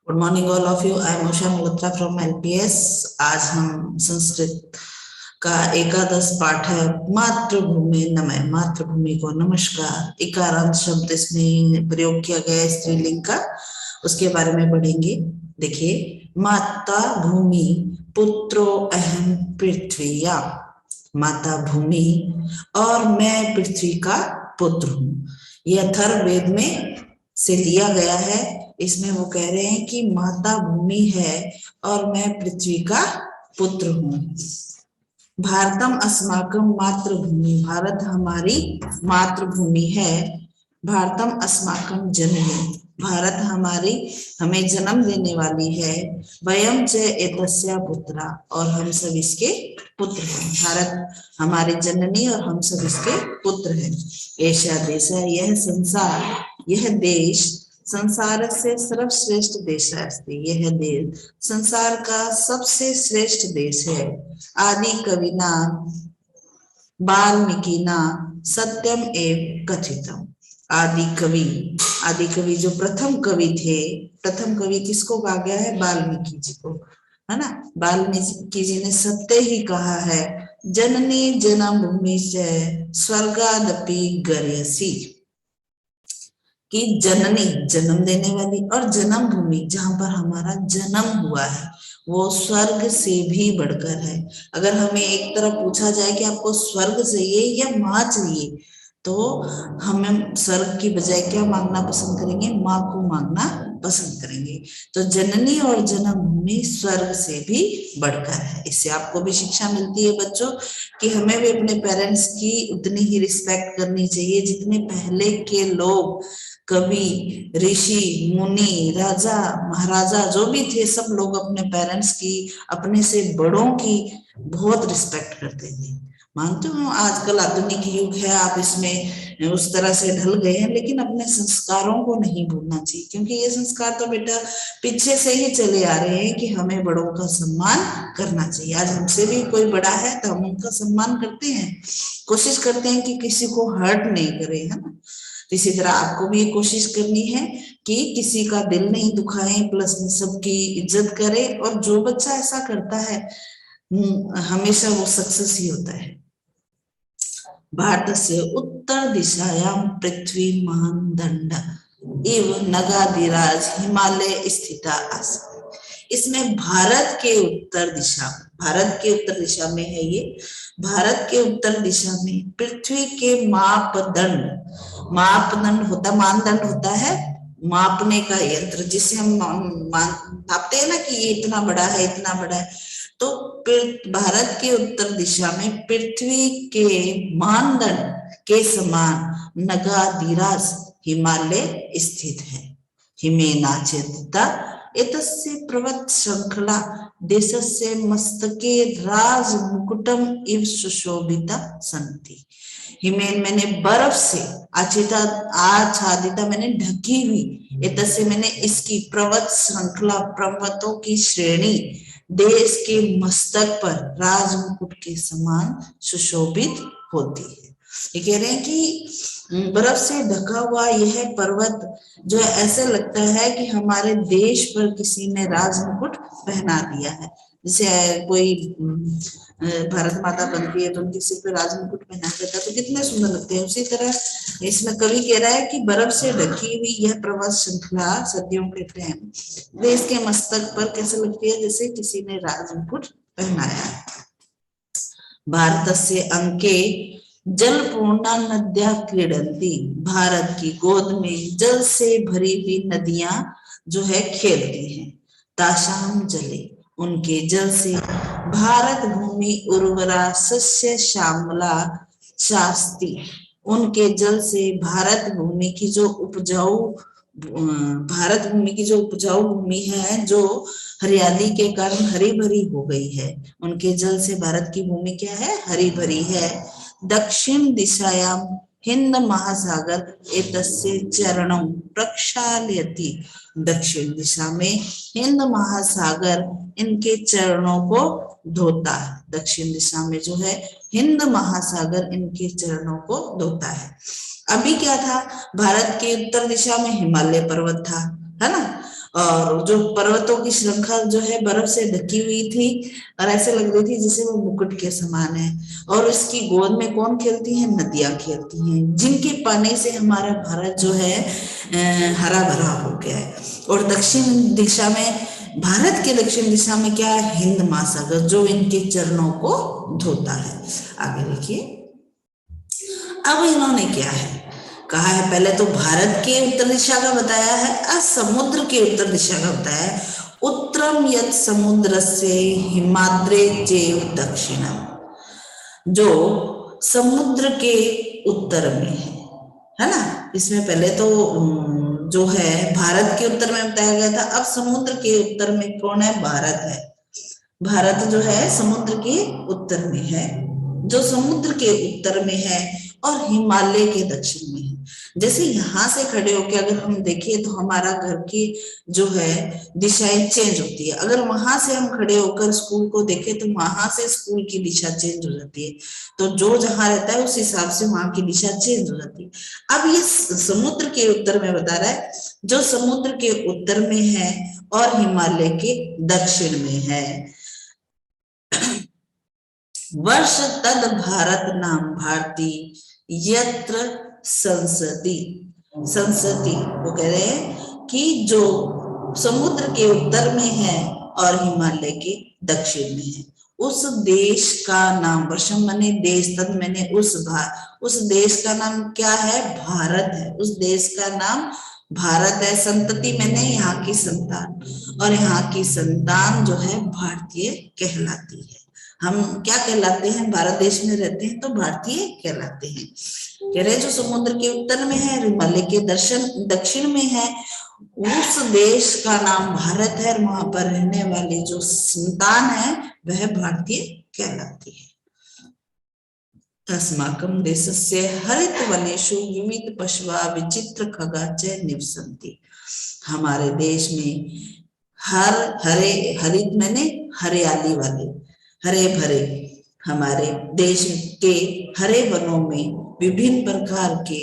Good morning all of you. I am Usha Malhotra from LPS. आज हम संस्कृत का एकादश पाठ है मातृभूमि नमः। मातृभूमि को नमस्कार। इकारांत शब्द इसमें प्रयोग किया गया है स्त्रीलिंग का, उसके बारे में पढ़ेंगे। देखिए, माता भूमि पुत्रो अहम पृथ्वीया। माता भूमि और मैं पृथ्वी का पुत्र हूँ। यह अथर्ववेद में से लिया गया है। इसमें वो कह रहे हैं कि माता भूमि है और मैं पृथ्वी का पुत्र हूँ। भारतम अस्माकम मातृभूमि। भारत हमारी मातृभूमि है। भारतम अस्माकम जननी। भारत हमारी हमें जन्म देने वाली है। वयम च एतस्या पुत्रा। और हम सब इसके पुत्र हैं। भारत हमारी जननी और हम सब इसके पुत्र हैं। ऐसा देश है, यह संसार, यह देश संसार से सर्वश्रेष्ठ देश अस्ति। यह देश संसार का सबसे श्रेष्ठ देश है। आदि कविना वाल्मीकिना सत्यम एव कथितम। आदि कवि जो प्रथम कवि थे, प्रथम कवि किसको कहा गया है? वाल्मीकि जी को, है ना। वाल्मीकि जी ने सत्य ही कहा है। जननी जन्म भूमि से स्वर्गादपि गर्यसी। कि जननी जन्म देने वाली और जन्म भूमि जहां पर हमारा जन्म हुआ है वो स्वर्ग से भी बढ़कर है। अगर हमें एक तरफ पूछा जाए कि आपको स्वर्ग चाहिए या माँ चाहिए, तो हमें स्वर्ग की बजाय क्या मांगना पसंद करेंगे? माँ को मांगना पसंद करेंगे। तो जननी और जन्म भूमि स्वर्ग से भी बढ़कर है। इससे आपको भी शिक्षा मिलती है बच्चों कि हमें भी अपने पेरेंट्स की उतनी ही रिस्पेक्ट करनी चाहिए जितने पहले के लोग, कवि, ऋषि, मुनि, राजा, महाराजा जो भी थे, सब लोग अपने पेरेंट्स की, अपने से बड़ों की बहुत रिस्पेक्ट करते थे। मानते हो आजकल आधुनिक युग है, आप इसमें उस तरह से ढल गए हैं, लेकिन अपने संस्कारों को नहीं भूलना चाहिए, क्योंकि ये संस्कार तो बेटा पीछे से ही चले आ रहे हैं कि हमें बड़ों का सम्मान करना चाहिए। आज हमसे भी कोई बड़ा है तो हम उनका सम्मान करते हैं, कोशिश करते हैं कि किसी को हर्ट नहीं करे, है ना। इसी तरह आपको भी कोशिश करनी है कि किसी का दिल नहीं दुखाएं, प्लस सबकी इज्जत करें। और जो बच्चा ऐसा करता है हमेशा वो सक्सेस ही होता है। भारत से उत्तर दिशायां पृथ्वी मानदंड इव नगाधिराज हिमालय स्थिता आसन्। इसमें भारत के उत्तर दिशा, भारत के उत्तर दिशा में है ये। भारत के उत्तर दिशा में पृथ्वी के मापदंड, मापदंड होता, मानदंड होता है मापने का यंत्र, जिसे हम मापते हैं ना कि ये इतना बड़ा है, इतना बड़ा है। तो भारत के उत्तर दिशा में पृथ्वी के मानदंड के समान नगाधिराज हिमालय स्थित है। हिमेनाचेदिता एतस्य पर्वत श्रृंखला देशस्य मस्तके राज मुकुटम इव सुशोभिता सन्ति। हिमेन मैंने बर्फ से, आच्छादिता मैंने ढकी हुई, एतस्य मैंने इसकी, पर्वत श्रृंखला पर्वतों की श्रेणी, देश के मस्तक पर राजमुकुट के समान सुशोभित होती है। ये कह रहे हैं कि बर्फ से ढका हुआ यह पर्वत जो ऐसे लगता है कि हमारे देश पर किसी ने राजमुकुट पहना दिया है। जैसे कोई भारत माता बनती है तो उनके सिर पे राजमुकुट पहना देता है तो कितने सुंदर लगते हैं। उसी तरह इसमें कवि कह रहा है कि बर्फ से ढकी हुई यह पर्वत श्रृंखला सर्दियों के टाइम देश के मस्तक पर कैसे लगती है? जैसे किसी ने राजमुकुट पहनाया है। भारत से अंके जल पूर्णा नद्या क्रीडंती। भारत की गोद में जल से भरी हुई नदियां जो है खेलती हैं। ताशाम जले, उनके जल से भारत भूमि उर्वरा सस्य श्यामला शास्ति। उनके जल से भारत भूमि की जो उपजाऊ, भारत भूमि की जो उपजाऊ भूमि है, जो हरियाली के कारण हरी भरी हो गई है, उनके जल से भारत की भूमि क्या है? हरी भरी है। दक्षिण दिशायां हिंद महासागर एतस्य चरणों प्रक्षालयति। दक्षिण दिशा में हिंद महासागर इनके चरणों को धोता है। दक्षिण दिशा में जो है हिंद महासागर इनके चरणों को धोता है। अभी क्या था? भारत के उत्तर दिशा में हिमालय पर्वत था, है ना। और जो पर्वतों की श्रृंखला जो है बर्फ से ढकी हुई थी और ऐसे लग रही थी जैसे वो मुकुट के समान है। और इसकी गोद में कौन खेलती है? नदियां खेलती हैं, जिनके पानी से हमारा भारत जो है हरा भरा हो गया है। और दक्षिण दिशा में, भारत के दक्षिण दिशा में क्या है? हिंद महासागर, जो इनके चरणों को धोता है। आगे देखिए, अब इन्होंने क्या है कहा है? पहले तो भारत के उत्तर दिशा का बताया है और समुद्र के उत्तर दिशा का बताया है। उत्तरम यत् समुद्र से हिमाद्रे चैव दक्षिणम, जो समुद्र के उत्तर में है ना। इसमें पहले तो जो है भारत के उत्तर में बताया गया था, अब समुद्र के उत्तर में कौन है? भारत है। भारत जो है समुद्र के उत्तर में है, जो समुद्र के उत्तर में है और हिमालय के दक्षिण में है। जैसे यहां से खड़े होकर अगर हम देखें तो हमारा घर की जो है दिशाएं चेंज होती है। अगर वहां से हम खड़े होकर स्कूल को देखें तो वहां से स्कूल की दिशा चेंज हो जाती है। तो जो जहां रहता है उस हिसाब से वहां की दिशा चेंज हो जाती है। अब ये समुद्र के उत्तर में बता रहा है, जो समुद्र के उत्तर में है और हिमालय के दक्षिण में है। वर्ष तद भारत नाम भारती यत्र संसति। संसति वो कह रहे हैं कि जो समुद्र के उत्तर में है और हिमालय के दक्षिण में है, उस देश का नाम, वर्षम माने देश, तद मैंने उस देश का नाम क्या है? भारत है। उस देश का नाम भारत है। संतति मैंने यहाँ की संतान, और यहाँ की संतान जो है भारतीय कहलाती है। हम क्या कहलाते हैं? भारत देश में रहते हैं तो भारतीय कहलाते हैं। कह रहे जो समुद्र के उत्तर में है, हिमालय के दक्षिण में है, उस देश का नाम भारत है। वहां पर रहने वाली जो संतान है वह भारतीय कहलाती है। अस्माकं देशस्य हरित वनेषु विविध पशवा विचित्र खगा च निवसन्ति। हमारे देश में हरित मैंने हरियाली वाले, हरे भरे, हमारे देश के हरे वनों में विभिन्न प्रकार के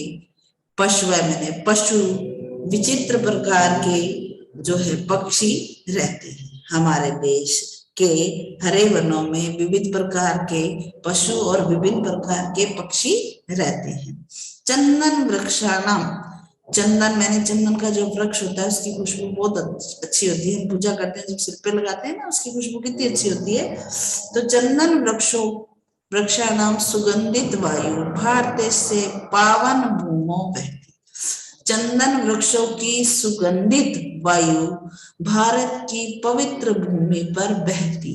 पशु मैंने पशु, विचित्र प्रकार के जो है पक्षी रहते हैं। हमारे देश के हरे वनों में विविध प्रकार के पशु और विभिन्न प्रकार के पक्षी रहते हैं। चंदन वृक्षाणाम, चंदन मैंने चंदन का जो वृक्ष होता है उसकी खुशबू बहुत अच्छी होती है। पूजा करते हैं जब सिर पे लगाते हैं ना, उसकी खुशबू कितनी अच्छी होती है। तो चंदन वृक्षाणाम सुगंधित वायु भारत से पावन भूमो बहती। चंदन वृक्षों की सुगंधित वायु भारत की पवित्र भूमि पर बहती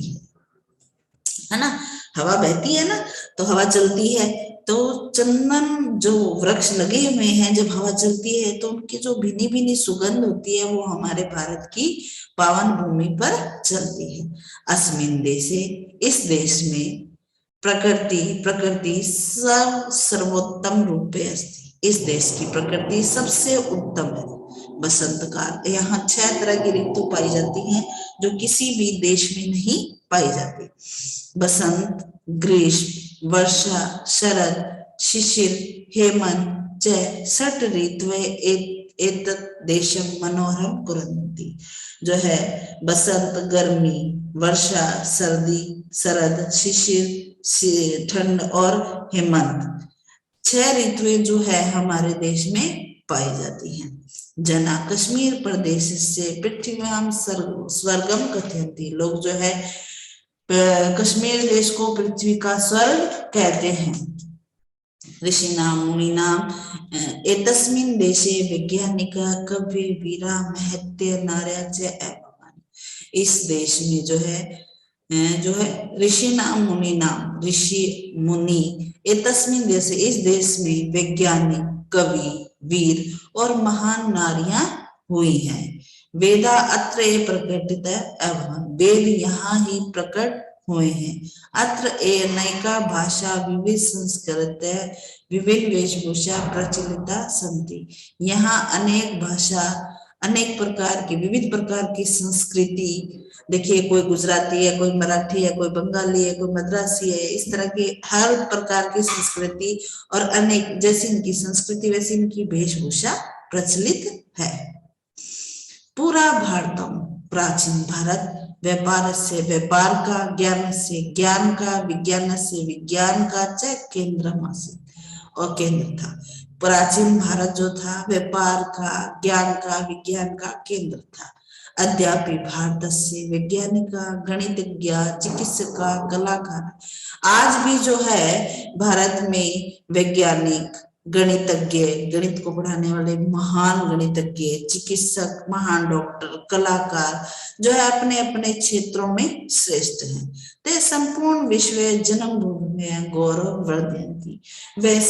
है ना। हवा बहती है ना, तो हवा चलती है, तो चंदन जो वृक्ष लगे हुए हैं, जब हवा चलती है तो उनकी जो भीनी भीनी सुगंध होती है वो हमारे भारत की पावन भूमि पर चलती है। अस्मिन देशे, इस देश में प्रकृति सर्वोत्तम रूपे अस्ति। इस देश की प्रकृति सबसे उत्तम है। बसंत काल, यहाँ 6 तरह की ऋतु पाई जाती हैं जो किसी भी देश में नहीं पाई जाती। बसंत, ग्रीष्म, वर्षा, शरद, शिशिर, हेमंत च षट ऋतुए एतत् देशम मनोरम कुर्वन्ति। जो है बसंत गर्मी, वर्षा सर्दी, शरद शिशिर ठंड और हेमंत, 6 ऋतुएं जो है हमारे देश में पाई जाती हैं। जना कश्मीर प्रदेश से पृथ्व्याम स्वर्गम कथयन्ति। लोग जो है कश्मीर देश को पृथ्वी का स्वर्ग कहते हैं। ऋषिनाम मुनिनाम एतस्मिन् देशे वैज्ञानिका कवि वीरा महत्य नार्या च एवं। इस देश में जो है ऋषि नाम मुनि नाम, ऋषि मुनि, एतस्मिन् देशे, इस देश में वैज्ञानिक, कवि, वीर और महान नारियां हुई हैं। वेदा अत्र प्रकटित एवं, वेद यहाँ ही प्रकट हुए हैं। अत्र नैका भाषा विविध संस्कृत विभिन्न वेशभूषा प्रचलिता संति। यहाँ अनेक भाषा, अनेक प्रकार की, विविध प्रकार की संस्कृति, देखिए कोई गुजराती है, कोई मराठी है, कोई बंगाली है, कोई मद्रासी है, इस तरह की हर प्रकार की संस्कृति और अनेक, जैसी इनकी संस्कृति वैसी इनकी वेशभूषा प्रचलित है। पूरा भारतम, प्राचीन भारत, व्यापार से व्यापार का, ज्ञान से ज्ञान का, विज्ञान से विज्ञान का च केंद्रमासीत्, और केंद्र था। प्राचीन भारत जो था व्यापार का, ज्ञान का, विज्ञान का केंद्र था। अद्यापि भारतस्य वैज्ञानिक, गणितज्ञ, चिकित्सक, कलाकार, आज भी जो है भारत में वैज्ञानिक, गणितज्ञ, गणित को पढ़ाने वाले महान गणितज्ञ, चिकित्सक, महान डॉक्टर, कलाकार जो है अपने अपने क्षेत्रों में श्रेष्ठ हैं। ते संपूर्ण विश्व जन्मभूमि में गौरव वर्धयन्ति, वे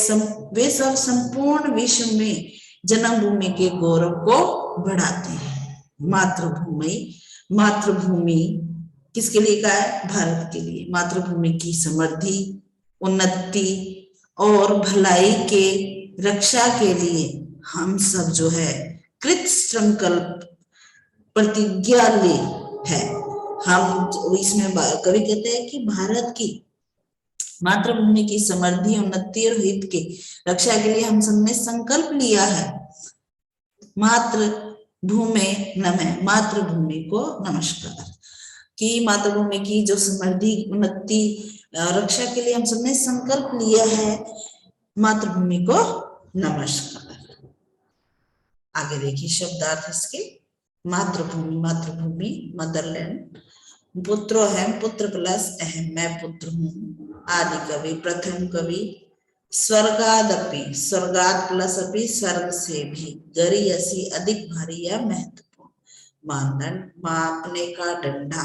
सब संपूर्ण विश्व में जन्मभूमि के गौरव को बढ़ाते हैं। मातृभूमि, मातृभूमि किसके लिए कहा है? भारत के लिए। मातृभूमि की समृद्धि, उन्नति और भलाई के रक्षा के लिए हम सब जो है कृत संकल्प प्रतिज्ञा ले है। हम इसमें कवि कहते हैं कि भारत की मातृभूमि की समृद्धि, उन्नति और हित के रक्षा के लिए हम सबने संकल्प लिया है। मातृभूमि नमः, मातृभूमि को नमस्कार, कि मातृभूमि की जो समृद्धि, उन्नति, रक्षा के लिए हम सबने संकल्प लिया है। मातृभूमि को नमस्कार। आगे देखिए शब्दार्थ इसके। मातृभूमि, मातृभूमि मदरलैंड। पुत्रो है, पुत्र प्लस अहम, मैं पुत्र हूँ। आदि कवि, प्रथम कवि। स्वर्गादपि, स्वर्गाद प्लस अपि, स्वर्ग से भी। गरीयसी, अधिक भारी या महत्वपूर्ण। मानदंड, मापने का डंडा।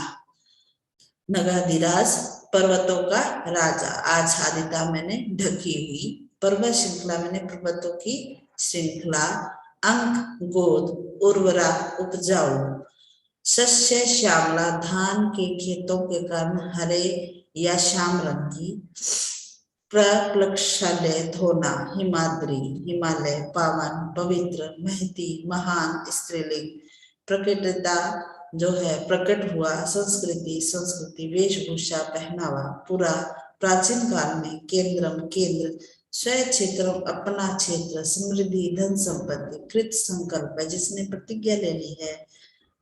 नगाधिराज, पर्वतों का राजा। आच्छादिता मैंने ढकी हुई। पर्वत श्रृंखला मैंने पर्वतों की श्रृंखला। अंक, गोद। उर्वरा, उपजाऊ। शस्य श्यामला, धान के खेतों के कारण हरे या श्याम रंग की। प्रप्लक्षालय, धोना। हिमाद्री, हिमालय। पावन, पवित्र। महती, महान, स्त्रीलिंग। प्रकटता जो है प्रकट हुआ। संस्कृति, संस्कृति। वेशभूषा, पहनावा। पुरा, प्राचीन काल में। केंद्रम, केंद्र। स्वयं क्षेत्र, अपना क्षेत्र। समृद्धि, धन संपत्ति। कृत संकल्प है, जिसने प्रतिज्ञा ले ली है।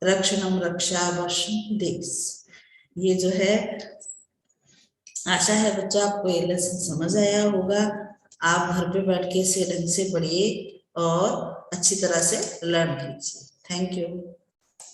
रक्षणम, रक्षा। वर्षम, देश। ये जो है, आशा है बच्चा आपको ये लेसन समझ आया होगा। आप घर पे बैठ के इसे ढंग से पढ़िए और अच्छी तरह से लर्न कीजिए। Thank you.